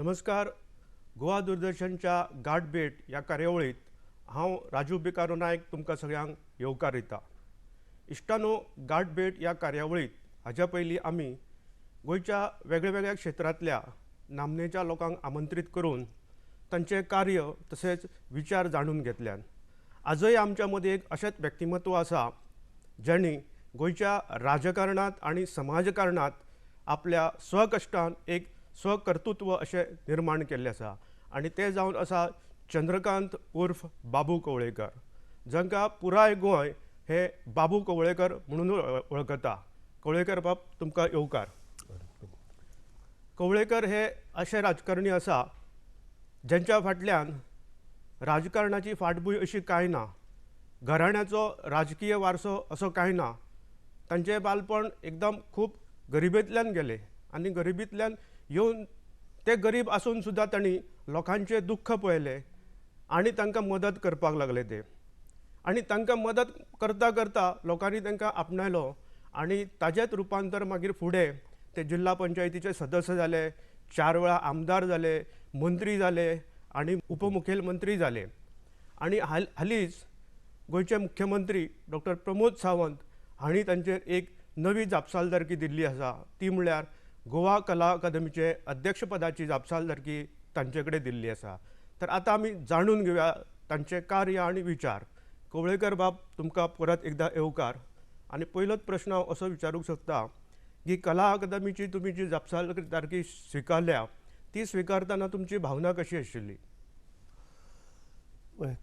नमस्कार. गोवा दूरदर्शनच्या गाठभेट या कार्यावळीत हांव राजू बिकारो नायक तुमकां सगळ्यांक येवकार दिता. इश्टानो, गाठभेट या कार्यावळीत हाज्या पयलीं आमी गोंयच्या वेगळ्या क्षेत्रांतल्या नामनेच्या लोकांक आमंत्रीत करून तांचें कार्य तशेंच विचार जाणून घेतल्यात. आजय आमच्या मदीं एक अशेंच व्यक्तिमत्व आसा ज्यांनी गोंयच्या राजकारणांत आनी समाजकारणांत आपल्या स्वकश्टान एक स्वकर्तृत्व अशें निर्माण केल्लें आसा आनी तें जावन आसा चंद्रकांत उर्फ बाबू कवळेकर, जांकां पुराय गोंय हे बाबू कवळेकर म्हणून वळखता. कवळेकर बाब, तुमकां येवकार. कवळेकर हे अशे राजकारणी आसा ज्यांच्या फाटल्यान राजकारणाची फाटभूंय अशी कांय ना, घराण्याचो राजकीय वारसो असो कांय ना. तांचें बालपण एकदम खूब गरिबेंतल्यान गेलें आनी गरिबींतल्यान येवन ते गरीब आसून सुद्दां तांणी लोकांचें दुख्ख पळयलें आनी तांकां मदत करपाक लागले ते. आनी तांकां मदत करता करता लोकांनी तांकां आपणायलो आनी ताचेंच रुपांतर मागीर फुडें ते जिल्ला पंचायतीचे सदस्य जाले, 4 वेळा आमदार जाले, मंत्री जाले आनी उपमुखेलमंत्री जाले. आनी हालींच गोंयचे मुख्यमंत्री डॉक्टर प्रमोद सावंत हांणी तांचेर एक नवी जापसालदारकी दिल्ली आसा, ती म्हळ्यार गोवा कला अकादमीचे अध्यक्षपदाची जापसालदारकी तांचे कडेन दिल्ली आसा. तर आतां आमी जाणून घेवया तांचे कार्य आनी विचार. कवळेकर बाब, तुमकां परत एकदां येवकार. आनी पयलोच प्रश्न हांव असो विचारूंक सोदतां की कला अकादमीची तुमी जी जापसालदारकी स्विकारल्या ती स्विकारतना तुमची भावना कशी आशिल्ली?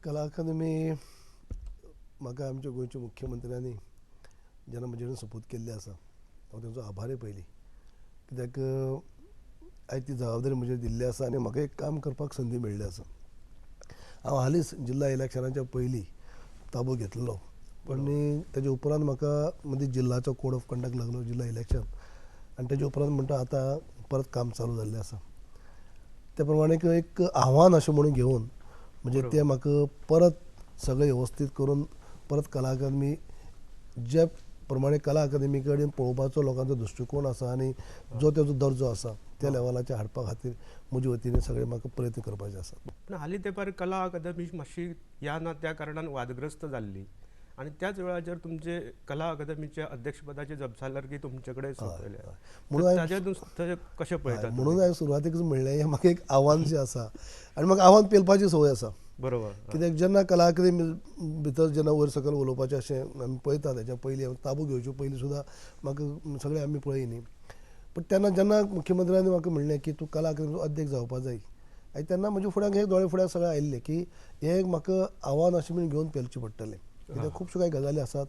कला अकादमी म्हाका आमच्या गोंयच्या मुख्यमंत्र्यांनी जेन्ना म्हजे कडेन सोपूत केल्ली आसा, हांव तांचो आभारी पयलीं. कित्याक आयज ती जबाबदारी म्हजेर दिल्ली आसा आनी म्हाका एक काम करपाक संदी मेळ्ळी आसा. हांव हालींच जिल्ला इलेक्शनाच्या पयलीं ताबो घेतलेलो, पण तेजे उपरांत म्हाका मदीं जिल्लाचो कोड ऑफ कंडक्ट लागलो, जिल्ला इलेक्शन, आनी तेजे उपरांत म्हणटा आतां परत काम चालू जाल्लें आसा. त्या प्रमाणे एक आव्हान अशें म्हणून घेवन म्हणजे तें म्हाका परत सगळें वेवस्थीत करून परत कला अकादमी जे प्रमाणे कला अकादमी कडेन पळोवपाचो लोकांचो दृश्टिकोन आसा आनी जो तेजो दर्जो आसा त्या लेवलाचेर हाडपा खातीर म्हजे वतीन सगळें म्हाका प्रयत्न करपाचे आसात. पूण हालीं तेंपार कला अकादमी मातशी ह्या ना त्या कारणान वादग्रस्त जाल्ली आनी त्याच वेळाचेर तुमचे कला अकादमीच्या अध्यक्षपदाची जापसालदारकी तुमचे कडेन सोंपयल्या. म्हणून कशें पळयतात? म्हणून हांवें सुरवातेकच म्हणलें हें म्हाका एक आव्हान जें आसा आनी म्हाका आव्हान पेलपाची संवय आसा. बरोबर. कित्याक जेन्ना कला अकादमी भितर जेन्ना वयर सकयल उलोवपाचें अशें आमी पळयतात, हेच्या पयलीं ताबो घेवचे पयलीं सुद्दां म्हाका सगळें आमी पळयनी. पण तेन्ना जेन्ना मुख्यमंत्र्यांनी म्हाका म्हणलें की तूं कला अकादमीचो अध्यक्ष जावपा जाय, आनी तेन्ना म्हज्या फुड्यान हे दोळे फुड्यान सगळें आयिल्लें की हें म्हाका आव्हान अशें म्हणून घेवन पेलचें पडटलें. कित्याक खुबश्यो कांय गजाली आसात,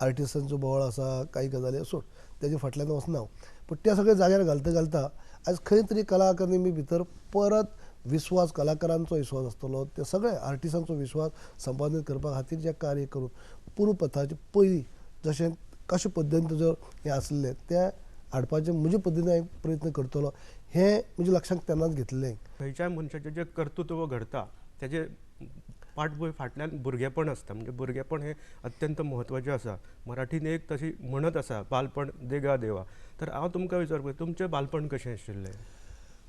आर्टिस्टांचो बोवाळ आसा, कांय गजाली सोड तेजे फाटल्यान वचना हांव. पूण त्या सगळ्या जाग्यार घालता आयज खंय तरी कला अकादमी भितर परत विस्वास, कलाकारांचो विस्वास आसतलो, ते सगळे आर्टिस्टांचो विस्वास संपादन करपा खातीर जें कार्य करून पुरुपथाचे पयलीं जशें कशे पद्दतीन तुजो हें आसलें तें हाडपाचें म्हजे पद्दतीन हांव प्रयत्न करतलो हें म्हज्या लक्षांत तेन्नाच घेतलें. खंयच्याय मनशाचें जें कर्तृत्व घडटा तेजे फाटभूंय फाटल्यान भुरगेपण आसता. म्हणजे भुरगेपण हें अत्यंत म्हत्वाचें आसा. मराठीन एक तशी म्हणत आसा, बालपण देगा देवा. तर हांव तुमकां विचारपाक, तुमचें बालपण कशें आशिल्लें?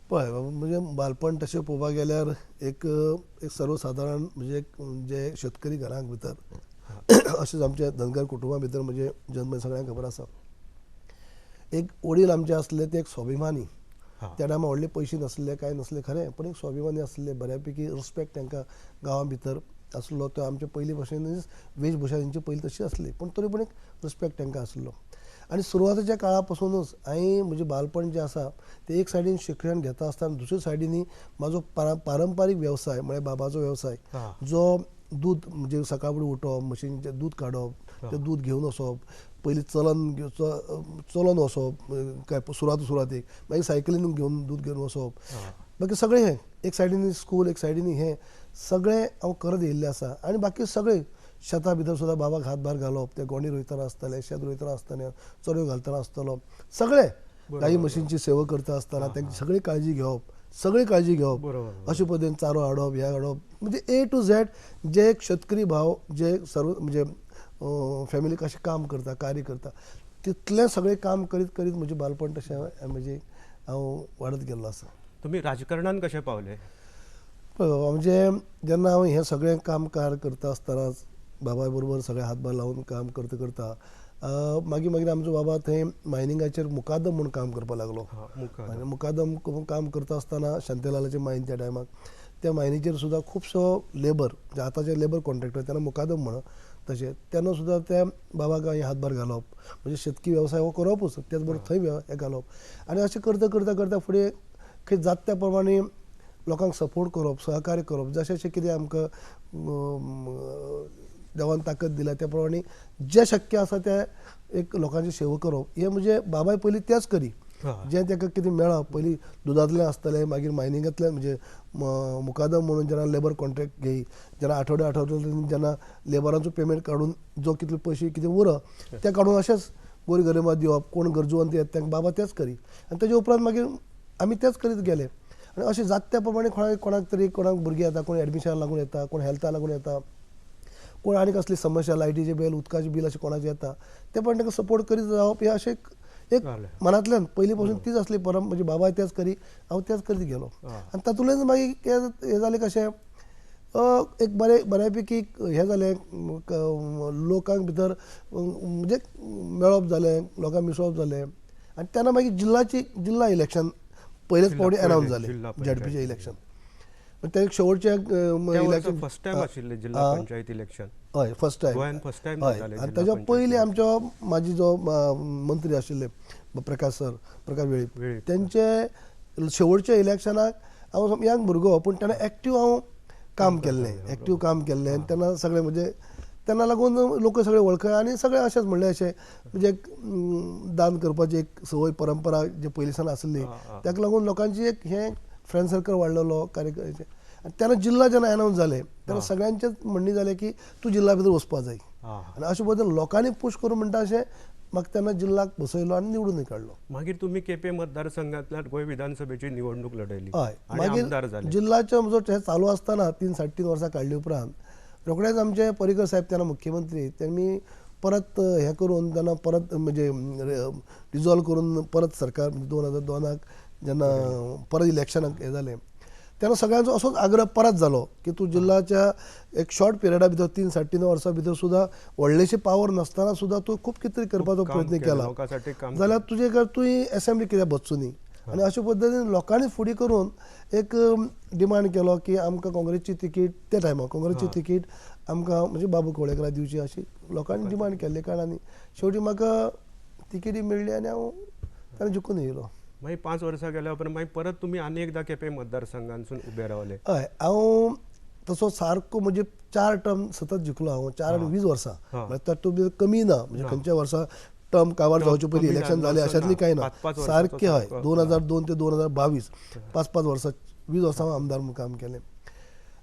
पळय म्हणजे बालपण तशें पळोवपाक गेल्यार एक सर्वसाधारण म्हणजे जे शेतकरी घरांक भितर अशेंच आमच्या धनगर कुटुंबा भितर म्हजे जल्म सगळ्यांक खबर आसा. एक वडील आमचे आसले ते एक स्वाभिमानी. त्या टायमार व्हडले पयशे नासले, कांय नासले खरें, पण एक स्वाभिमानी आसले. बऱ्यापैकी रिस्पेक्ट तांकां गांवा भितर आसलो. तो आमचे पयली भशेनच वेशभूषा तेंची पयली तशी आसली, पूण तरी पूण एक रिस्पेक्ट तांकां आसलो. आनी सुरवातेच्या काळा पासूनच हांवें म्हजें बालपण जें आसा तें एक सायडीन शिक्षण घेता आसतना दुसरे सायडीनी म्हाजो पारंपारीक वेवसाय म्हळ्यार बाबाचो वेवसाय, जो दूद म्हणजे सकाळ फुडें उठप, मशीनचें दूद काडप, तें दूद घेवन वचप, पयलीं चलून वचप काय सुरवातेक, मागीर सायकलीन घेवन दूद घेवन वचप, बाकी सगळें हें एक सायडीनी स्कूल, एक सायडीनी हें सगळें हांव करत येयल्लें आसा. आनी बाकी सगळें शेता भितर सुद्दां बाबाक हातभार घालप, ते गोंडी रोयतना आसतले, शेत रोयतना आसतना, चरयो घालतना आसतलो, सगळें गाई म्हशींची सेवा करता आसतना तांची सगळी काळजी घेवप, अशे पद्दतीन चारो हाडप, हें हाडप, म्हणजे A to Z जे एक शेतकरी भाव जे सर्व म्हणजे फॅमिली कशें काम करता, कार्य करता, तितलें सगळें काम करीत करीत म्हजें बालपण तशें म्हणजे हांव वाडत गेल्लो आसा. तुम्ही राजकारणान कशे पावले? म्हणजे जेन्ना हांव हें सगळें कामकार करता आसतनाच बाबाय बरोबर सगळे हातभार लावून काम करता करता मागीर मागीर आमचो बाबा थंय मायनिंगाचेर मुकादम म्हणून काम करपाक लागलो. मुखार आनी मुकादम करून काम करता आसतना शांतीलालाचें मायन त्या टायमाक त्या मायनीचेर सुद्दां खुबसो लेबर म्हणजे आतांचे लेबर कॉन्ट्रॅक्टर तेन्ना मुकादम म्हणून तशें तेन्ना सुद्दां त्या बाबाक हांवें हातभार घालप म्हणजे शेतकी वेवसाय हो करपूच त्याच बरोबर थंय हें घालप आनी अशें करता करता करता फुडें खंय जाता त्या प्रमाणे लोकांक सपोर्ट करप सहकार्य करप जशें जशें कितें आमकां देवान ताकद दिल्या त्या प्रमाणे जें शक्य आसा तें एक लोकांची सेवा करप हें म्हणजे बाबाय पयलीं तेंच करी जें ताका कितें मेळप पयलीं दुदांतलें आसतलें मागीर मायनिंगांतलें म्हणजे मुकादम म्हणून जेन्ना लेबर कॉन्ट्रॅक्ट घेयी जेन्ना आठवड्या जेन्ना लेबरांचो पेमेंट काडून जो कितले पयशे कितें उरप ते काडून अशेंच गोरगरिबांक दिवप कोण गरजवंत येता तांकां बाबा तेंच करी आनी तेजे उपरांत मागीर आमी तेंच करीत गेले आनी अशें जाता त्या प्रमाणे कोणाक तरी कोणाक भुरगीं येता कोण एडमिशनाक लागून येता कोण हेल्था लागून येता कोण आनी कसली समस्या लायटीचें बील उदकाचें बील अशें कोणाचें येता ते पण ताका सपोर्ट करीत जावप हें अशें एक मनांतल्यान पयलीं पासून तीच असली परम म्हणजे बाबाय तेंच करी हांव तेंच करीत गेलो आनी तातूंतल्यान मागीर हें जालें कशें एक बऱ्यापैकी हें जालें लोकांक भितर म्हणजे मेळप जालें लोकांक मिसळप जालें आनी तेन्ना मागीर जिल्ला इलेक्शन पयलेच फावटी अनावन्स जालें झेडपीचें इलेक्शन ते शेवटचे इलेक्शन फर्स्ट टायम आशिल्लें जिल्हा पंचायत इलेक्शन हय फर्स्ट टायम गोंयांत फर्स्ट टायम हय जातालें आनी ताच्या पयलीं आमचो म्हाजी जो मंत्री आशिल्ले प्रकाश वेळीप तेंचे शेवटच्या इलेक्शनाक हांव यंग भुरगो पूण तेन्ना एक्टीव हांव काम केल्लें आनी तेन्ना सगळें म्हणजे तेन्ना लागून लोक सगळे वळखय आनी सगळें अशेंच म्हणलें अशें म्हणजे दान करपाची एक संवय परंपरा जी पयलींसान आसली ताका लागून लोकांची एक हें फ्रेंड सर्कल वाडलेलो कार्यकर्त्याचें आनी तेन्ना जिल्ला जेन्ना अनावन्स जालें तेन्ना सगळ्यांचेंच म्हणणें जालें की तूं जिल्ला भितर वचपा जाय आनी अशें पद्दतीन लोकांनी पुश करून म्हणटा अशें म्हाका तेन्ना जिल्लाक बसयलो आनी निवडून काडलो. मागीर तुमी केपें मतदारसंघांतल्यान गोंय विधानसभेची निवडणूक लढयली हय आनी आमदार जाले. जिल्ल्याचो म्हजो हें चालू आसतना 3-3.5 वर्सां काडली उपरांत रोखडेच आमचे पर्रीकर साहेब तेन्ना मुख्यमंत्री त्यांनी परत हें करून तेन्ना परत म्हणजे रिजॉल्व करून परत सरकार 2002 जेन्ना परत इलेक्शनाक हें जालें तेन्ना सगळ्यांचो असोच आग्रह परत जालो की तूं जिल्ल्याच्या एक शॉर्ट पिरियडा भितर 3-3.5 वर्सां भितर सुद्दां व्हडलेशी पावर नासतना सुद्दां तूं खूब कितें तरी करपाचो प्रयत्न केला जाल्यार तुजे कर तुवें एसेंब्ली कित्याक बसचो न्ही आनी अशे पद्दतीन लोकांनी फुडें करून एक डिमांड केलो की आमकां काँग्रेसची तिकीट त्या टायमार काँग्रेसची तिकीट आमकां म्हणजे बाबू कवळेकराक दिवची अशी लोकांनी डिमांड केल्ले कारणांनी शेवटी म्हाका तिकेटी मेळ्ळी आनी हांव ताणें जिखून येयलो. मागीर 5 वर्सां गेल्या उपरांत मागीर परत तुमी आनी एकदां केपें मतदारसंघांतसून उबे रावले. हय हांव तसो सारको म्हणजे 4 टर्म सतत जिखलो हांव 4 आनी 20 वर्सां म्हणजे तातूंत कमी ना म्हणजे खंयच्या वर्सा टर्म काबार जावचे पयलीं इलेक्शन जालें अशांतली कांय ना सारकें हय 2002 ते 2022 5-5 वर्सां 20 वर्सां हांव आमदार म्हणून काम केलें.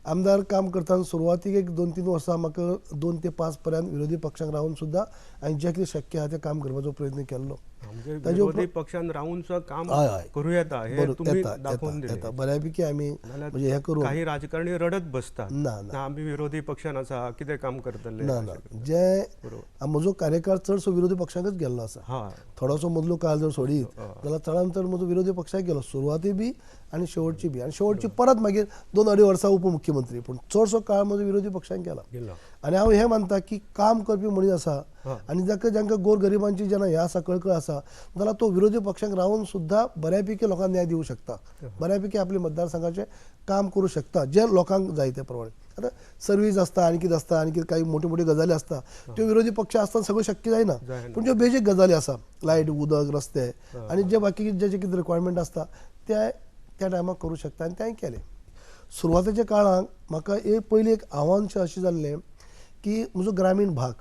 आमदार काम करतना सुरवातीक एक 2-3 वर्सां म्हाका 2 ते 5 पर्यंत विरोधी पक्षांक रावन सुद्दां हांवें जें कितें शक्य आहा तें काम करपाचो प्रयत्न केल्लो. विरोधी पक्षान रावन काम करूं येता हे तुमी दाखोवन दिलें. बऱ्यापैकी आमी म्हणजे हें करून काही राजकारणी रडत बसता ना आमी विरोधी पक्षान आसा कितें काम करतले ना जे म्हजो कार्यकाळ चडसो विरोधी पक्षांकच गेल्लो आसा. थोडोसो मदलो काळ जर सोडीत जाल्यार चडांत चड म्हजो विरोधी पक्षाक गेलो सुरवाती बी आनी शेवटची बी आनी शेवटची परत मागीर 2-2.5 वर्सां उपमुख्यमंत्री पूण चडसो काळ म्हजो विरोधी पक्षांक गेला. आनी हांव हें मानता की काम करपी मनीस आसा आनी जांकां गोरगरिबांची जेन्ना हें आसा कळकळ आसा जाल्यार तो विरोधी पक्षांक रावन सुद्दां बऱ्यापैकी लोकांक न्याय दिवंक शकता बऱ्यापैकी आपल्या मतदारसंघाचें काम करूं शकता जें लोकांक जाय ते प्रमाणे. आतां सर्वीस आसता आनी कितें आसता आनी कितें काही मोठ्यो मोठ्यो गजाली आसता त्यो विरोधी पक्ष आसतना सगळ्यो शक्य जायना पूण ज्यो बेजीक गजाली आसा लायट उदक रस्ते आनी जे बाकी जेचे कितें रिक्वायरमेंट आसता ते त्या टायमार करूं शकता आनी तें केलें. सुरवातेच्या काळांत म्हाका पयलीं एक आव्हान अशें जाल्लें की म्हजो ग्रामीण भाग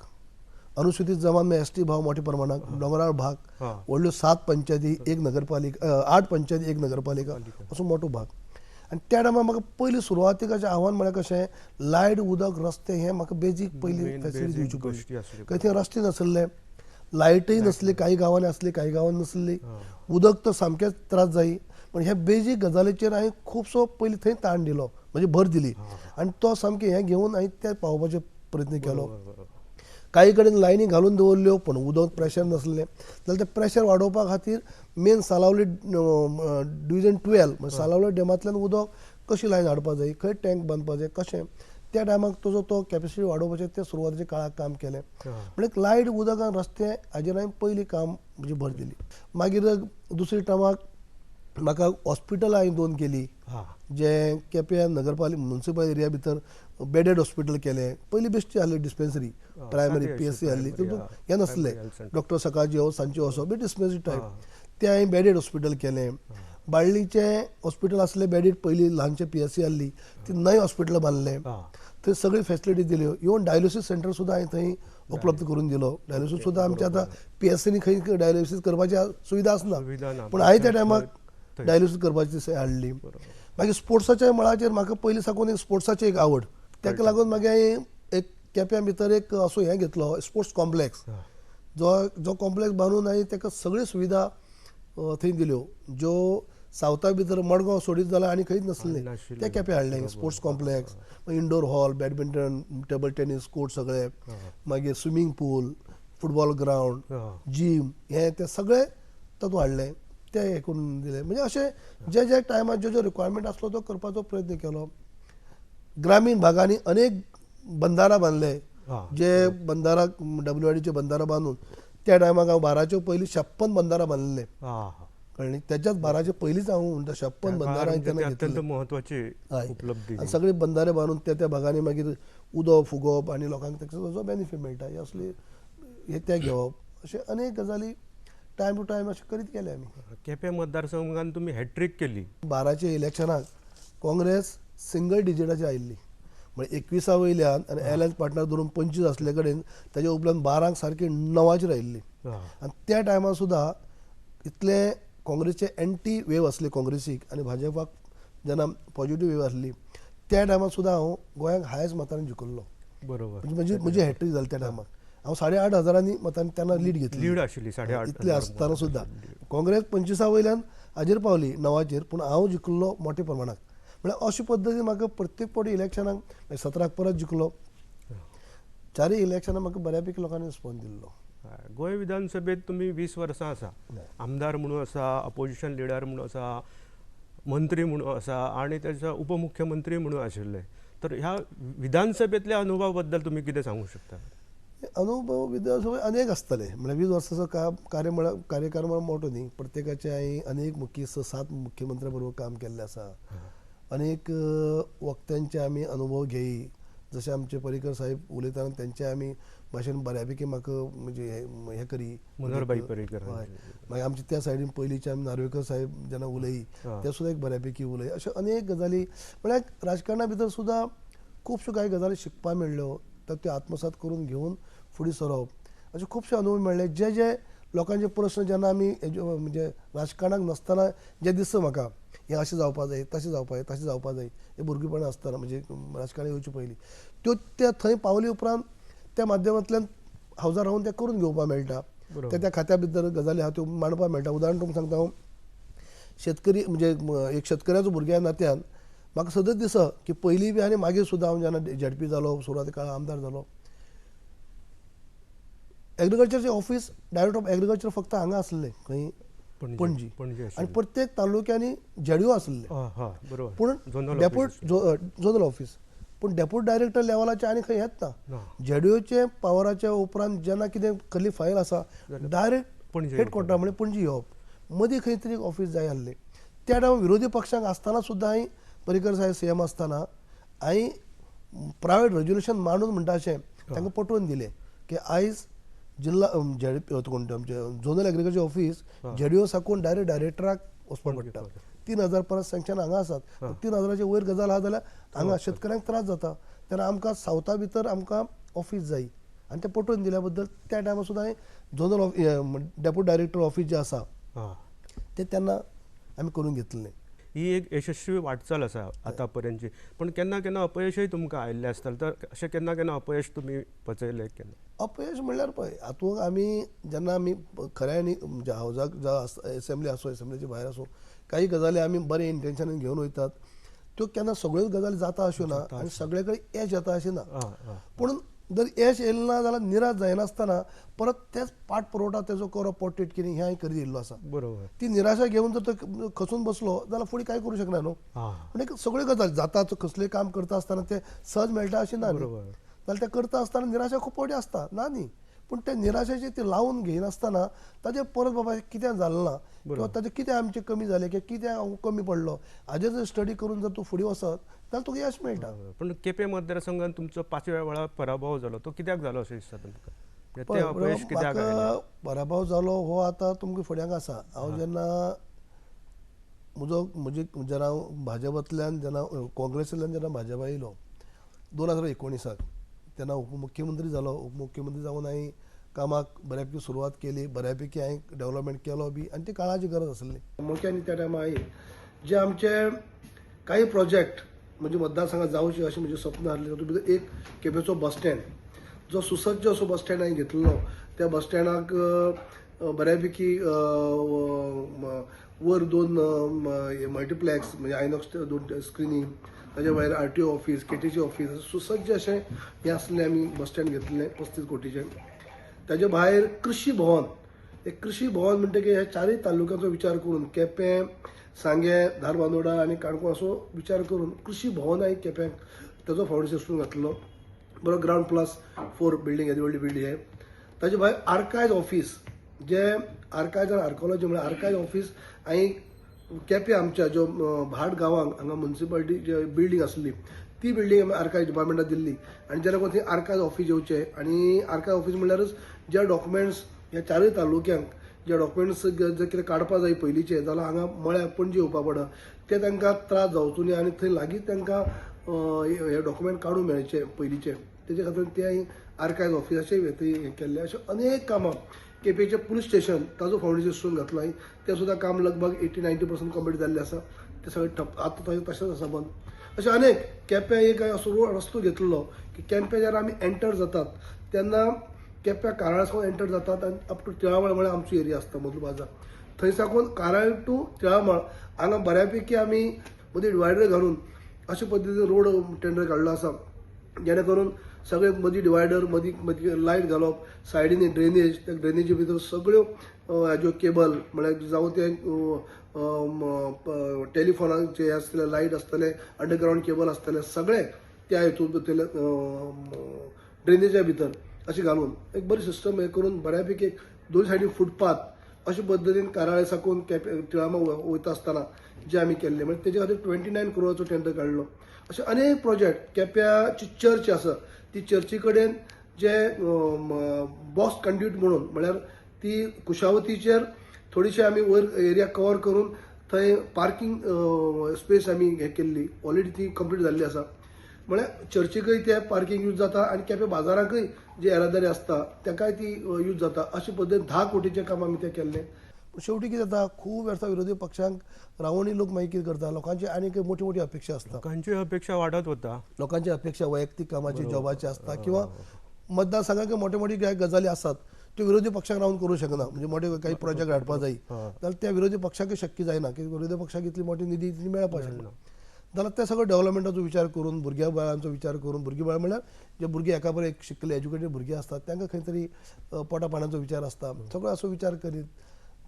अनुसूचित जमात ST भाग मोठ्या प्रमाणात दोंगराळ भाग व्हडल्यो 7 पंचायती 1 नगरपालिका 8 पंचायती 1 नगरपालिका असो मोठो भाग आनी त्या टायमार म्हाका पयलीं सुरवातीक अशें आव्हान म्हळ्यार कशें लायट उदक रस्ते हें म्हाका बेजीक पयलीं फेसिलिटी दिवची पडली. खंय थंय रस्ते नासले लायटय नसली काही गांवांनी असली काही गांवांनी नसली उदक तर सामकेंच त्रास जायी पण ह्या बेजीक गजालीचेर हांवें खुबसो पयलीं थंय ताण दिलो म्हणजे भर दिली आनी तो सामकें हें घेवन हांवें तें पावोवपाचो प्रयत्न केलो. काही कडेन लायनी घालून दवरल्यो पण उदक प्रेशर नसलें जाल्यार ते प्रेशर वाडोवपा खातीर मेन सालावली डिविजन 12 म्हणजे सालावली डॅमांतल्यान उदक कशी लायन हाडपा जाय, खंय टँक बांदपा जाय, कशें त्या टायमाक तुजो तो कॅपेसिटी वाडोवपाचें ते सुरवातेच्या काळाक काम केलें. म्हणजे लायट उदकान रस्ते हाजेर हांवें पयलीं काम म्हणजे भर दिली. मागीर दुसरे टायमाक म्हाका हॉस्पिटल हांवें 2 केली, जे केप्यां नगरपालिका म्युनिसिपल एरिया भितर बेडेड हॉस्पिटल केलें. पयलीं बेश्टी आहली डिस्पेन्सरी प्रायमरी PSC आहली, तितून हें नासलें डॉक्टर सकाळची यो सांजची वचप बी डिस्पेन्सरी टायप. तें हांवें बेडेड हॉस्पिटल केलें. बाळ्ळीचें हॉस्पिटल आसलें बेडेड, पयलीं ल्हानशें PSC आहली ती नवी हॉस्पिटल बांदलें. थंय सगळी फॅसिलिटी दिल्यो. इवन डायलिसीस सेंटर सुद्दां हांवें थंय उपलब्ध करून दिलो. डायलिसीस सुद्दां आमच्या आतां PSCनी खंय डायलिसीस करपाची सुविधा आसना, पूण हांवें त्या टायमाक डायलिसीस करपाची सोय हाडली. मागीर स्पोर्ट्साच्या मळाचेर म्हाका पयलीं साकून एक स्पोर्ट्साची एक आवड, ताका लागून मागीर हांवें एक केप्यां भितर एक असो हें घेतलो स्पोर्ट्स कॉम्प्लेक्स. जो कॉम्प्लेक्स बांदून हांवें ताका सगळ्यो सुविधा थंय दिल्यो, ज्यो सावथा भितर मडगांव सोडीत जाल्यार आनी खंयच नासलें. ते केपें हाडलें sports complex, indoor hall, badminton, table tennis court सगळे, मागीर स्विमींग पूल, फुटबॉल ग्रावंड, जीम, हें ते सगळें तातूंत हाडलें. ते हें करून दिलें. म्हणजे अशें जे टायमार ज्यो रिक्वायरमेंट आसलो तो करपाचो प्रयत्न केलो. ग्रामीण भागांनी अनेक बंदारा बांदले, जे बंदारा WIDचे बंदारा बांदून त्या टायमाक हांव 12च्या पयलीं 56 बंदारा बांदलेले. कळ्ळें, त्याच्याच 12च्या पयलींच हांव म्हणटा 56 बंदारा तेन्ना अत्यंत महत्वाची उपलब्धी. आनी सगळे बंदारे बांदून त्या भागांनी मागीर उदक फुगोवप आनी लोकांक ताचो बेनिफीट मेळटा, हे असले हे ते घेवप, अशे अनेक गजाली टायम टू टायम अशें करीत गेले आमी. केपें मतदारसंघान तुम्ही हॅट्रीक केली. 12च्या इलेक्शनाक काँग्रेस सिंगल डिजिटाची आयिल्ली, म्हणजे 21 वयल्यान आनी एलायन्स पार्टनर धरून 25 आसले कडेन ताच्या उपरांत 12 सारकी 9चेर आयिल्ली. आनी त्या टायमार सुद्दां इतले काँग्रेसचे एंटी वेव आसली काँग्रेसीक आनी भाजपाक जेन्ना पॉझिटिव्ह वेव आसली, त्या टायमार सुद्दां हांव गोंयांक हायस्ट मतांनी जिखल्लो. बरोबर, म्हणजे हॅट्रीक जाली त्या टायमार. हांव 8,500 मतांनी तेन्ना लीड घेतली. लीड आशिल्ली 8,500. इतली आसतना सुद्दां काँग्रेस 25 वयल्यान हाजेर पावली 9चेर, पूण हांव जिखलो मोठ्या प्रमाणात. म्हळ्यार अशे पद्दतीन म्हाका प्रत्येक फावटी इलेक्शनाक 17क परत जिखलो. 4 इलेक्शनाक म्हाका बऱ्यापैकी लोकांनी रिस्पॉन्स दिल्लो. गोंय विधानसभेत तुम्ही 20 वर्सां आसा, आमदार म्हणून आसा, अपोजिशन लिडर म्हणून आसा, मंत्री म्हणून आसा आनी त्याचा उपमुख्यमंत्री म्हणून आशिल्ले. तर ह्या विधानसभेतल्या अनुभवा बद्दल तुम्ही कितें सांगू शकता? अनुभव विधानसभेत अनेक आसतले. म्हणजे 20 वर्साचो कार्यकाळ मोठो न्ही. प्रत्येकाचे हांवें अनेक 7 मुख्यमंत्र्या बरोबर काम केल्लें आसा. अनेक वक्त्यांचे आमी अनुभव घेयी. जशे आमचे पर्रीकर साहेब उलयतना त्यांचे आमी भाशेन बऱ्यापैकी म्हाका म्हणजे हे करी. मनोहरभाई पर्रीकर. मागीर आमचे त्या सायडीन पयलींचे आमी नार्वेकर साहेब जेन्ना उलयी ते सुद्दां एक बऱ्यापैकी उलय. अशे अनेक गजाली म्हळ्यार राजकारणा भितर सुद्दां खुबश्यो कांय गजाली शिकपाक मेळ्ळ्यो. तर त्यो आत्मसात करून घेवन फुडें सरप, अशे खुबशे अनुभव मेळ्ळे. जे लोकांचे प्रश्न जेन्ना आमी म्हणजे राजकारणाक नासतना जे दिसता म्हाका हें अशें जावपा जाय, तशें जावपा जाय, तशें जावपा जाय, हे भुरगेपणां आसतना म्हणजे राजकारणी येवचे पयलीं त्यो त्या थंय पावले उपरांत त्या माध्यमांतल्यान हावजार रावन ते करून घेवपाक मेळटा. त्या खात्या भितर गजाली आहा त्यो मांडपाक मेळटा. उदाहरण तुमकां सांगता हांव, शेतकरी म्हणजे एक शेतकऱ्याचो भुरग्या नात्यान म्हाका सतत दिसता की पयलीं बी आनी मागीर सुद्दां हांव जेन्ना ZP जालो, सुरवाते काळार आमदार जालो, एग्रीकल्चरचें ऑफिस डायरेक्टर ऑफ एग्रीकल्चर फक्त हांगा आसलें खंय पणजी, आनी प्रत्येक तालुक्यांनी ZDO आसले. पूण झोनल ऑफिस, पूण डेप्युटी डायरेक्टर लेवलाचे आनी खंय येत ना. ZDOचे पावराच्या उपरांत जेन्ना कितें कसली फायल आसा डायरेक्ट हेडक्वॉर्टर म्हणजे पणजी येवप. मदीं खंय तरी ऑफिस जाय आसलें. त्या टायमार विरोधी पक्षांक आसतना सुद्दां हांवें पर्रीकर साहेब CM आसतना हांवें प्रायवेट रेजोल्युशन मांडून म्हणटा अशें तांकां पटोवन दिलें की आयज जिल्ला झोनल एग्रीकल्चर ऑफिस ZDO साकून डायरेक्ट डायरेक्टराक वचपाक पडटा. 3,000 परस सँक्शन हांगा आसात. 3,000च्या वयर गजाल आहा जाल्यार हांगा शेतकऱ्यांक त्रास जाता. तेन्ना आमकां सावथा भितर आमकां ऑफिस जाय आनी ते पटोवन दिल्या बद्दल त्या टायमार सुद्दां हांवें झोनल डेप्युटी डायरेक्टर ऑफिस जे आसा ते तेन्ना आमी करून घेतलें. ही एक यशस्वी वाटचाल आसा आतां पर्यंतची. पण केन्ना केन्ना अपयशय तुमकां आयिल्लें आसतलें. तर अशें केन्ना केन्ना अपयश तुमी पचयलें केन्ना? अपयश म्हणल्यार पळय, हातूंत आमी जेन्ना आमी खऱ्यांनी म्हणजे हावजाक एसेंब्ली आसूं, एसेंब्लीचे भायर आसूं, काही गजाली आमी बरें इंटेन्शनान घेवन वयतात. त्यो केन्ना सगळ्योच गजाली जाता अश्यो ना आनी सगळे कडेन यश येता अशें ना. पूण जर यश येयलें ना जाल्यार निराश जायनासतना परत तेच पाठपुरवठा तेजो करप पोटीट कितें हें हांवें करीत येयल्लो आसा. बरोबर. ती निराशा घेवन जर तो खचून बसलो जाल्यार फुडें कांय करूं शकना न्हू. हां. म्हणजे सगळ्यो गजाली जाता कसलेंय काम करता आसतना तें सहज मेळटा अशें ना न्ही. बरोबर. जाल्यार तें करता आसतना निराशा खूब फावटी आसता ना न्ही. पूण त्या निराशेची ती लावन घेयनासतना ताजेर परत बाबा कितें जालें ना किंवा ताजें कितें आमचें कमी जालें किंवा कितें हांव कमी पडलो हाजेर जर स्टडी करून जर तूं फुडें वसत जाल्यार तुका यश मेळटा. पण केपें मतदारसंघात तुमचो 5व्या वेळा पराभव जालो तो कित्याक जालो अशें दिसता तुमकां? म्हणजे पळय, तें अपयश कित्याक आयलें? म्हाका पराभव जालो हो आतां तुमकां फुड्यांत आसा. हांव जेन्ना जेन्ना हांव भाजपांतल्यान जेन्ना काँग्रेसींतल्यान जेन्ना भाजपा येयलो 2019 तेन्ना उपमुख्यमंत्री जालो. उपमुख्यमंत्री जावन हांवें कामाक बऱ्यापैकी सुरवात केली. बऱ्यापैकी हांवें डेव्हलपमेंट केलो बी आनी ती काळाची गरज आसली. मुख्यान त्या टायमार जे आमचे काही प्रोजेक्ट म्हणजे मतदारसंघात जावचे अशें म्हजें स्वप्न आसलें. तातूंत भितर एक केपेंचो बस स्टँड जो सुसज्ज असो बस स्टँड हांवें घेतलेलो. त्या बस स्टँडाक बऱ्यापैकी वर 2 मल्टीप्लेक्स म्हणजे आयनॉक्स 2 स्क्रिनींग ताच्या भायर RTO ऑफिस KTC ऑफिस सुसज्ज अशें हें आसलें आमी बस स्टँड घेतलें 35 कोटीचें. ताच्या भायर कृशी भवन एक कृशी भवन म्हणटकीर ह्या 4 तालुक्याचो विचार करून केपें सांगे धारबांदोडा आनी काणकोण असो विचार करून कृशी भवन हांवें केप्यांक ताजो फावंडेशन स्टोन घातलो. बरो ग्रावंड +4 बिल्डींग येदी व्हडली बिल्डींग आहे. ताचे भायर आर्कायज ऑफिस जे आर्कायज आनी आर्कोलॉजी म्हणजे आर्कायज ऑफिस हांवें केपें आमच्या जो भाट गांवांक हांगा म्युन्सिपालिटी जे बिल्डींग आसली ती बिल्डींग आमी आर्कायज डिपार्टमेंटाक दिल्ली आनी जेन्ना कोण थंय आर्कायज ऑफिस येवचें आनी आर्कायज ऑफिस म्हणल्यारच जे डॉक्युमेंट्स ह्या 4 तालुक्यांक जे डॉक्युमेंट्स जर कितें काडपा जाय पयलींचे जाल्यार हांगा म्हळ्यार पणजे येवपा पडा ते तांकां त्रास जावचो न्ही आनी थंय लागींच तांकां हे डॉक्युमेंट काडूं मेळचे पयलींचे तेजे खातीर ते हांवें आर्कायज ऑफिसाचे हें केल्लें. अशें अनेक कामां केपेंचें पुलीस स्टेशन ताजो फावंडेशन स्टोन घातलो हांवें. तें सुद्दां काम लगभग 80-90% कंप्लीट जाल्लें आसा. तें सगळें ठप्प आतां तशेंच आसा बंद. अशें अनेक केपें एक असो रस्तो घेतलेलो की केपें जेन्ना आमी एंटर जातात तेन्ना केप्यां काराळ सावन एंटर जातात आनी अप टू तिळामळ म्हळ्यार आमचो एरिया आसता मदलो बाजार. थंय साकून काराळ टू तिळामळ हांगा बऱ्यापैकी आमी मदीं डिवायडर घालून अशे पद्दतीन रोड टेंडर काडलो आसा जेणे करून सगळे मदीं डिवायडर मदीं लायट घालप सायडीनी ड्रेनेज त्या ड्रेनेजी भितर सगळ्यो हाज्यो केबल म्हळ्यार जावं ते टेलिफोनाचे आसतले लायट आसतले अंडरग्रावंड केबल आसतले सगळे त्या हितून भितर ड्रेनेजा भितर अशें घालून एक बरी सिस्टम हें करून बऱ्यापैकी 2 सायडीन फुटपाथ अशे पद्दतीन काराळे साकून तिळामळ वयता आसतना जे आमी केल्ले म्हणजे तेजे खातीर 29 करोडाचो टेंडर काडलो. अशे अनेक प्रोजेक्ट केप्याची चर्च आसा ती चर्ची कडेन जे बॉस कंड्यूट म्हणून म्हळ्यार ती कुशावतीचेर थोडीशी आमी वयर एरिया कवर करून थंय पार्किंग स्पेस आमी हें केल्ली ऑलरेडी ती कंप्लीट जाल्ली आसा. म्हळ्यार चर्चीकय ते पार्किंग यूज जाता आनी केपें बाजाराकय जी येरादारी आसता ताकाय ती यूज जाता. अशे पद्दतीन 10 कोटीचें काम आमी तें केल्लें. शेवटी कितें जाता खूब वर्सां विरोधी पक्षांक रावणी लोक मागीर कितें करता लोकांची आनीक मोठी मोठी अपेक्षा आसता. लोकांची अपेक्षा वाडत वता. लोकांची अपेक्षा वैयक्तीक कामाची जॉबाची आसता किंवा मतदारसंघाक मोठे मोठी काही गजाली आसात त्यो विरोधी पक्षाक रावन करूं शकना म्हणजे मोठे काही प्रोजेक्ट हाडपा जाय जाल्यार त्या विरोधी पक्षाक शक्य जायना की विरोधी पक्षाक इतली मोठी निधी इतली मेळपाक शकना. जाल्यार ते सगळं डेव्हलपमेंटाचो विचार करून भुरग्यां बाळांचो विचार करून भुरगीं बाळ म्हळ्यार जे भुरगे एका बरें एक शिकले एज्युकेटेड भुरगे आसतात तांकां खंय तरी पोटा पाण्याचो विचार आसता सगळो असो विचार करीत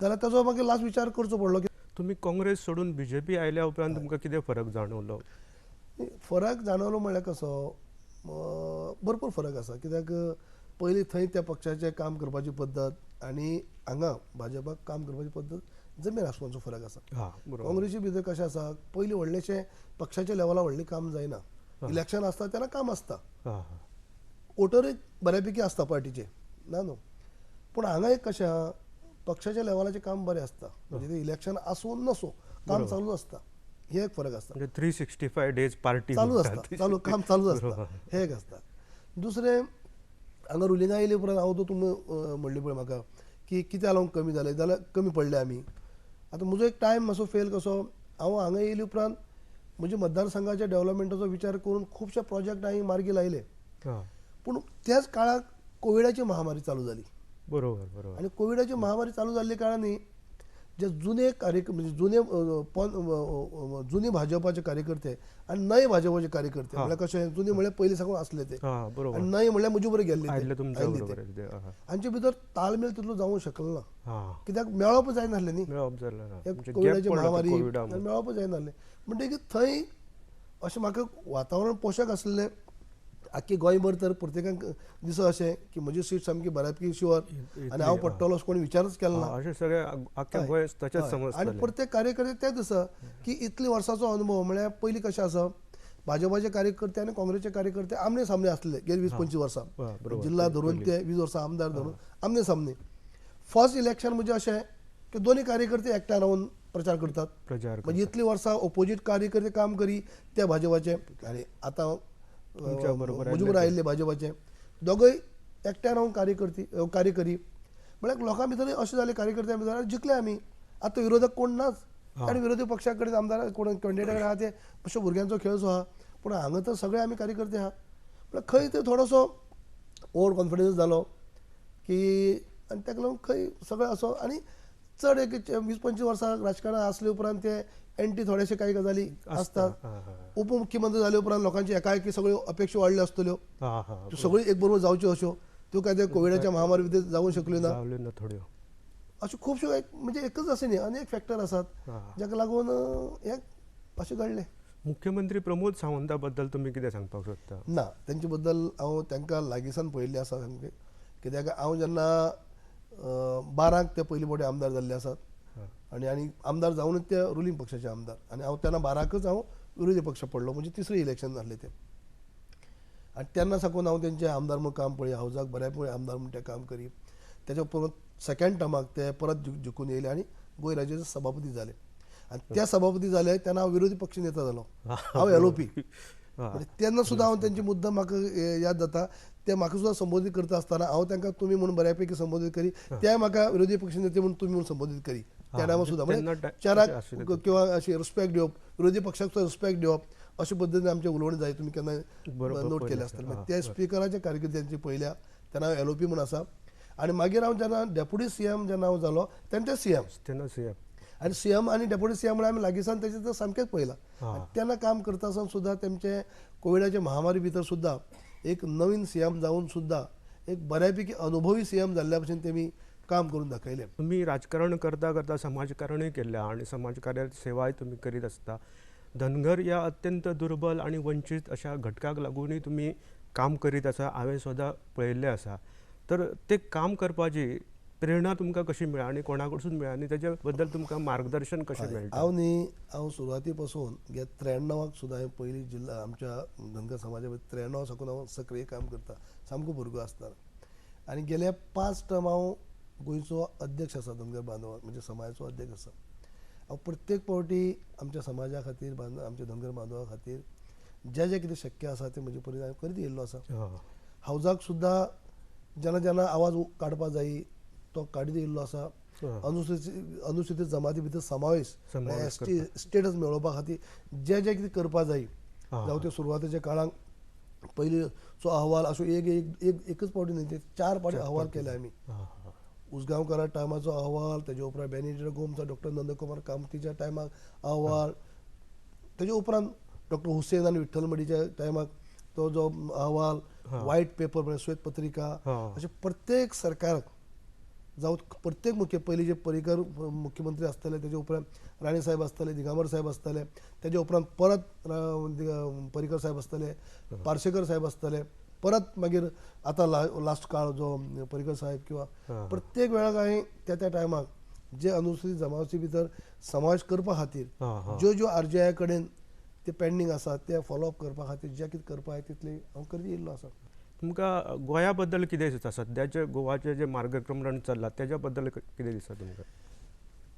जाल्यार ताजो मागीर लास्ट विचार करचो पडलो की तुमी काँग्रेस सोडून BJP आयल्या उपरांत तुमकां कितें फरक जाणवलो? फरक जाणवलो म्हळ्यार कसो भरपूर फरक आसा कित्याक पयलीं थंय त्या पक्षाचें काम करपाची पद्दत आनी हांगा भाजपाक काम करपाची पद्दत जमीन आसमानाचो फरक आसा. काँग्रेसी भितर कशें आसा पयलीं व्हडलेशें पक्षाच्या लेवलार व्हडलें काम जायना. इलेक्शन आसता तेन्ना काम आसता वोटरूय बऱ्यापैकी आसता पार्टीचे ना न्हू. पूण हांगा एक कशें आहा पक्षाच्या लेवलाचें काम बरें आसता म्हणजे ते इलेक्शन आसूं नसो काम चालू आसता हे एक फरक आसता. 365 डेज पार्टी चालू आसता काम चालू आसता हे एक आसता. दुसरें हांगा रुलिंगा येयले उपरांत हांव तो तुमी म्हणली पळय म्हाका की कितें लागून कमी जालें जाल्यार कमी पडले आमी. आतां म्हजो एक टायम मातसो फेल कसो हांव हांगा येयले उपरांत म्हणजे मतदारसंघाच्या डेव्हलपमेंटाचो विचार करून खुबशे प्रोजेक्ट हांवें मार्गी लायले पूण त्याच काळाक कोविडाची महामारी चालू जाली. बरोबर आनी कोविडाची महामारी चालू जाल्ले कारणांनी जे जुने म्हणजे जुने भाजपाचे कार्यकर्ते आणि नवे भाजपाचे कार्यकर्ते म्हणजे कशें जुने म्हळ्यार पयलीं साकून असले ते हां बरोबर आणि नवे म्हळ्यार म्हजे बरोबर गेल्ले आयिल्ले तुमच्या आयिल्ले बरोबर ते आहे ते. हां हांचे भितर ताळमेळ तितलो जावंक शकलो ना हां कित्याक मेळप जायनासलें न्ही मेळप जालें ना एक म्हणजे कोविडाची गॅप पडला महामारी कोविडा आनी मेळपच जायनासलें म्हणटकीर थंय अशें म्हाका वातावरण पोशक आसलें आख्खी गोंयभर तर प्रत्येकाक दिसो अशें की म्हजी सीट सामकी बऱ्यापैकी शुअर आनी हांव पडटलो असो कोणी विचारच केलो ना अशें सगळे आख्ख्या हय. गोंय तशेंच हय. समजताले. आनी प्रत्येक कार्यकर्ते तेच दिसा की इतले वर्सांचो अनुभव म्हळ्यार पयलीं कशें आसा भाजपाचे कार्यकर्ते आनी काँग्रेसचे कार्यकर्ते आमने सामने आसले गेली 20-25 वर्सां बरोबर. जिल्हा धरून ते 20 वर्सां आमदार धरून आमने सामने फर्स्ट इलेक्शन म्हणजे अशें की दोन्ही कार्यकर्ते एकठांय रावन प्रचार करतात प्रचार म्हणजे इतली वर्सां ऑपोजीट कार्यकर्ते काम करी त्या भाजपाचे आनी आतां तुमच्या बरोबर मुजूबर आयिल्ले भाजपाचे दोगूय एकठांय रावन कार्य करी म्हळ्यार लोकां भितर अशें जालें कार्यकर्त्यां भितर जिखले आमी आतां विरोधक कोण नाच आनी विरोधी पक्षा कडेन आमदार कोण कॅन्डिडेटा कडेन आहा ते मातशो भुरग्यांचो खेळ जो आहा पूण हांगा तर सगळे आमी कार्यकर्ते आहा म्हळ्यार खंय ते थोडोसो ओवर कॉन्फिडन्स जालो की आनी ताका लागून खंय सगळें असो आनी चड एक 20-25 वर्सां राजकारणांत आसले उपरांत ते एंटी थोडेशे काही गजाली आसतात उपमुख्यमंत्री जाले उपरांत लोकांची एकाएकी सगळ्यो अपेक्षा वाडल्यो आसतल्यो त्यो सगळ्यो एक बरोबर जावच्यो अश्यो त्यो काय त्या कोविडाच्या महामारी भितर जावंक शकल्यो ना थोड्यो अश्यो खुबश्यो म्हणजे एकच अशें न्ही अनेक फॅक्टर आसात जाका लागून हें अशें घडलें. मुख्यमंत्री प्रमोद सावंता बद्दल तुमी कितें सांगपाक सोदता? ना तेंचे बद्दल हांव तांकां लागींसान पळयल्लें आसा सामकें कित्याक हांव जेन्ना 12 ते पयलीं फावटी आमदार जाल्ले आसात आनी आमदार जावनूच ते रुलींग पक्षाचे आमदार आनी हांव तेन्ना 12कच हांव विरोधी पक्ष पडलो म्हणजे तिसरें इलेक्शन जाल्लें तें आनी तेन्ना साकून हांव तेंचें आमदार म्हूण काम पळय हावजाक बऱ्यापैकी आमदार म्हूण तें काम करी तेच्या परत सेकंड टर्माक ते परत जिखून येयले आनी गोंय राज्याचे सभापती जाले आनी त्या सभापती जाले तेन्ना हांव विरोधी पक्ष नेता जालो हांव LOP म्हणजे तेन्ना सुद्दां हांव तेंचे मुद्दम म्हाका याद जाता ते म्हाका सुद्दां संबोधीत करता आसतना हांव तांकां तुमी म्हणून बऱ्यापैकी संबोधीत करी ते म्हाका विरोधी पक्ष नेते म्हणून तुमी म्हणून संबोधीत करी त्या टायमार सुद्दां म्हणजे चाराक किंवा अशी रिस्पेक्ट दिवप विरोधी पक्षाक रिस्पेक्ट दिवप अशे पद्दतीन आमचें उलोवणें जाय तुमी केन्ना नोट केलें आसतलें त्या स्पिकराच्या कारकिर्दींची पयल्या तेन्ना हांव LOP म्हणून आसा आनी मागीर हांव जेन्ना डेप्युटी CM जेन्ना हांव जालो तेन्ना CM आनी CM आनी डेप्युटी CM म्हळ्यार आमी लागींसान तेजें तर सामकेंच पळयलां तेन्ना काम करता आसतना सुद्दां तेमचे कोविडाचे महामारी भितर सुद्दां एक नवीन CM जावन सुद्दां एक बऱ्यापैकी अनुभवी CM जाल्ल्या भशेन तेमी काम करून दाखयलें. तुम्ही राजकारण करता करता समाजकारणय केल्लें आनी समाजकार्याची सेवाय तुम्ही करीत आसता. धनगर या अत्यंत दुर्बल आणि वंचित अशा घटकाक लागूनय तुम्ही काम करीत आसा हांवें सुद्दां पळयल्लें आसा. तर ते काम करपाची प्रेरणा तुमकां कशी मेळ्ळा आनी कोणा कडसून मेळ्ळा आनी तेच्या बद्दल तुमकां मार्गदर्शन कशें मेळटा? हांव सुरवाती पासून 93 सुद्दां हांवें पयलीं जिल्हा आमच्या धनगर समाजा भितर 93 साकून हांव सक्रीय काम करता सामको भुरगो आसतना आनी गेले 5 टर्म हांव गोंयचो अध्यक्ष आसा धनगर बांदव म्हणजे समाजाचो अध्यक्ष आसा. हांव प्रत्येक फावटी आमच्या समाजा खातीर आमच्या धनगर बांदवा खातीर जें जें कितें शक्य आसा तें म्हजे परीन हांवें करीत येयल्लो आसा. हावजाक सुद्दां जेन्ना जेन्ना आवाज काडपा जायी तो काडीत येयल्लो आसा. अनुसूचित जमाती भितर समावेश ST स्टेटस मेळोवपा खातीर जें जें कितें करपा जायी जावं ते सुरवातेच्या काळांत पयलींचो अहवाल असो एकच फावटी न्ही ते 4 फावटी अहवाल केले आमी. उसगांवकारा टायमाचो अहवाल तेजे उपरांत बेनिटेर गोमचा डॉक्टर नंदकुमार कामतीच्या टायमाक अहवाल तेजे उपरांत डॉक्टर हुसेन आनी विठ्ठल मडीच्या टायमाक तो जो अहवाल व्हायट पेपर म्हणजे श्वेत पत्रिका अशें प्रत्येक सरकाराक जावं प्रत्येक पयलीं जे पर्रीकर मुख्यमंत्री आसताले तेजे उपरांत राणे साहेब आसताले दिगांबर साहेब आसताले तेजे उपरांत परत पर्रीकर साहेब आसताले पार्सेकर साहेब आसताले परत मागीर आतां लास्ट काळ जो पर्रीकर साहेब किंवा प्रत्येक वेळाक हांवें त्या टायमाक जे अनुसूचित जमाती भितर समावेश करपा खातीर ज्यो RGI कडेन ते पेंडींग आसा ते फॉलोअप करपा खातीर जें कितें करपा जाय तितलें हांव करीत येयल्लो आसा. तुमकां गोंया बद्दल कितें दिसता? सद्याचे गोवाचे जे मार्गक्रमण चल्लां तेज्या बद्दल कितें दिसता तुमकां?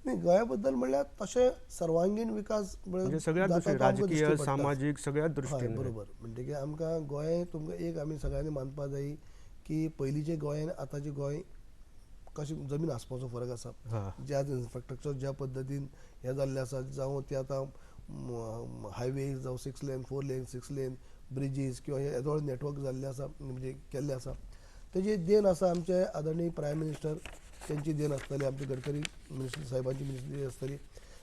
नाही गोंया बद्दल म्हणल्यार तशें सर्वांगीण विकास म्हणजे सगळ्यात दृश्टीन राजकीय सामाजीक सगळ्यात दृश्टीन बरोबर म्हणटकीर आमकां गोंय तुमकां एक आमी सगळ्यांनी मानपा जाय की पयलींचे गोंय आनी आतांचे गोंय कशें जमीन आसपाचो फरक आसा. ज्या इन्फ्रास्ट्रक्चर ज्या पद्दतीन हें जाल्लें आसा जावं ते आतां हायवे जावं 6 लेन 4 लेन 6 लेन ब्रिजीस किंवा हे येदोळ नेटवर्क जाल्ले आसा म्हणजे केल्ले आसा तेजी देण आसा आमचे आदरणीय प्रायम मिनिस्टर त्यांची देण आसतली, आमचे गडकरी मिनिस्टर साहेबांची मिनिस्ट्री आसतली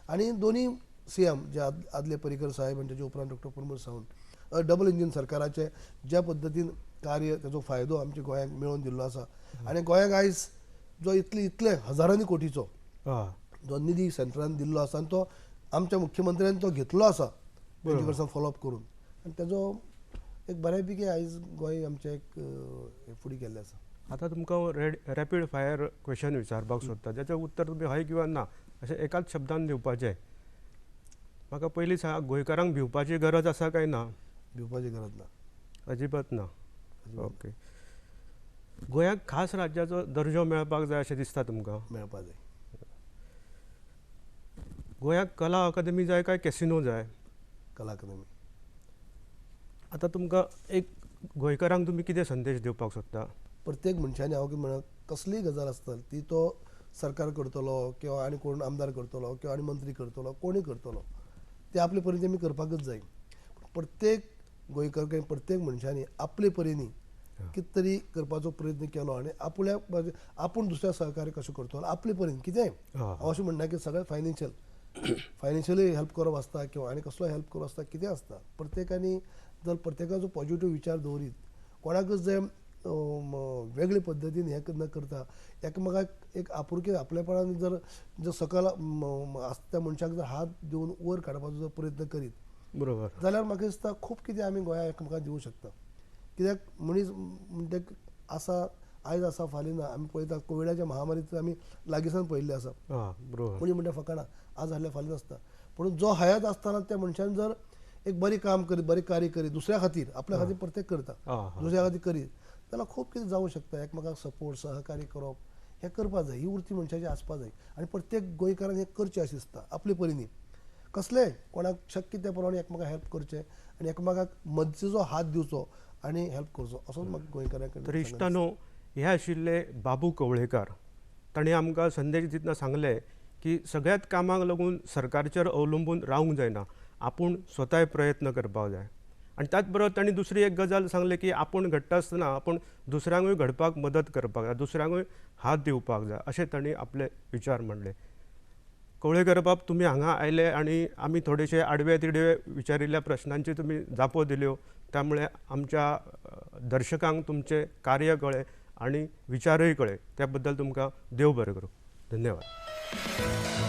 आणि दोन्ही CM जे आदले पर्रीकर साहेब आणि त्याच्या उपरांत doctor Pramod Sawant double engine सरकाराचे ज्या पद्दतीन कार्य त्याचो फायदो आमच्या गोंयांक मेळोवन दिल्लो आसा आणि गोंयांक आयज जो इतले हजारांनी कोटीचो जो निधी सेंट्रान दिल्लो आसा आनी तो आमच्या मुख्यमंत्र्यान तो घेतलो आसा तेजे कडच्यान फॉलोअप करून आनी तेजो एक बऱ्यापैकी आयज गोंय आमचें एक फुडें गेल्लें आसा. आता तुमकां रॅपीड फायर क्वेश्चन विचारपाक सोदता जेचें उत्तर तुमी हय किंवा ना अशें एकाच शब्दान दिवपाचें. म्हाका पयलीं सांग, गोंयकारांक भिवपाची गरज आसा काय ना? भिवपाची गरज ना, अजिबात ना. ओके. गोंयांक खास राज्याचो दर्जो मेळपाक जाय अशें दिसता तुमकां? मेळपा जाय. गोंयांक कला अकादेमी जाय काय कॅसिनो जाय? कला अकादेमी. आतां तुमकां एक गोंयकारांक तुमी कितें संदेश दिवपाक सोदता? प्रत्येक मनशाने हांव कितें म्हणा, कसलीय गजाल आसतली ती तो सरकार करतलो किंवा आनी कोण आमदार करतलो किंवा आनी मंत्री करतलो कोणूय करतलो ते आपले परीन तेमी करपाकच जाय. प्रत्येक गोंयकार प्रत्येक मनशानी आपले परीनी कितें तरी करपाचो प्रयत्न केलो आनी आपूण दुसऱ्या सहकार्य कशें करतलो आपले परीन कितेंय. हांव अशें म्हणना की सगळें फायनान्शियली हेल्प करप आसता किंवा आनी कसलो हेल्प करप आसता कितें आसता. प्रत्येकानी जर प्रत्येकाचो पॉझिटिव्ह विचार दवरीत कोणाकच जर वेगळे पद्दतीन हें न करता एकामेकाक एक आपुरके आपलेपणान जर सकल आसता त्या मनशाक जर हात दिवन वयर काडपाचो जर प्रयत्न करीत बरोबर जाल्यार म्हाका दिसता खूब कितें आमी गोंयांक एकामेकाक दिवंक शकता. कित्याक मनीस म्हणटा आसा आयज आसा फाल्यां ना. आमी पळयता कोविडाच्या महामारींत आमी लागींसान पळयल्लें आसा. कोणी म्हणटा फकाणां आज हाडल्यार फाल्यां नासता. पूण जो हयात आसतना त्या मनशान जर एक बरें काम करीत बरें कार्य करीत दुसऱ्या खातीर आपल्या खातीर प्रत्येक करता दुसऱ्या खातीर करीत जाल्यार खूब कितें जावंक शकता. एकमेकाक सपोर्ट सहकार्य करप हें करपा जाय. ही वृत्ती मनशाची आसपा जाय आनी प्रत्येक गोंयकारान हें करचें अशें दिसता आपले परीनी. कसलेंय कोणाक शक्य त्या प्रमाणे एकमेकाक हेल्प करचें आनी एकमेकाक मदतीचो हात दिवचो आनी हेल्प करचो असोच म्हाका गोंयकारांक. तर इश्टानो, हे आशिल्ले बाबू कवळेकार. ताणें आमकां संदेश दितना सांगलें की सगळ्याच कामाक लागून सरकारचेर अवलंबून रावंक जायना, आपूण स्वताय प्रयत्न करपाक जाय. आनी त्याच बरोबर तांणी दुसरी एक गजाल सांगली की आपूण घडटा आसतना आपूण दुसऱ्यांकूय घडपाक मदत करपाक जाय, दुसऱ्यांकूय हात दिवपाक जाय अशें तांणी आपले विचार मांडले. कवळेकर बाब, तुमी हांगा आयले आनी आमी थोडेशे आडवे तिडवे विचारिल्ल्या प्रश्नांची तुमी जापो दिल्यो. त्यामुळे आमच्या दर्शकांक तुमचे कार्य कळ्ळें आनी विचारय कळ्ळे. त्या बद्दल तुमकां देव बरें करूं. धन्यवाद.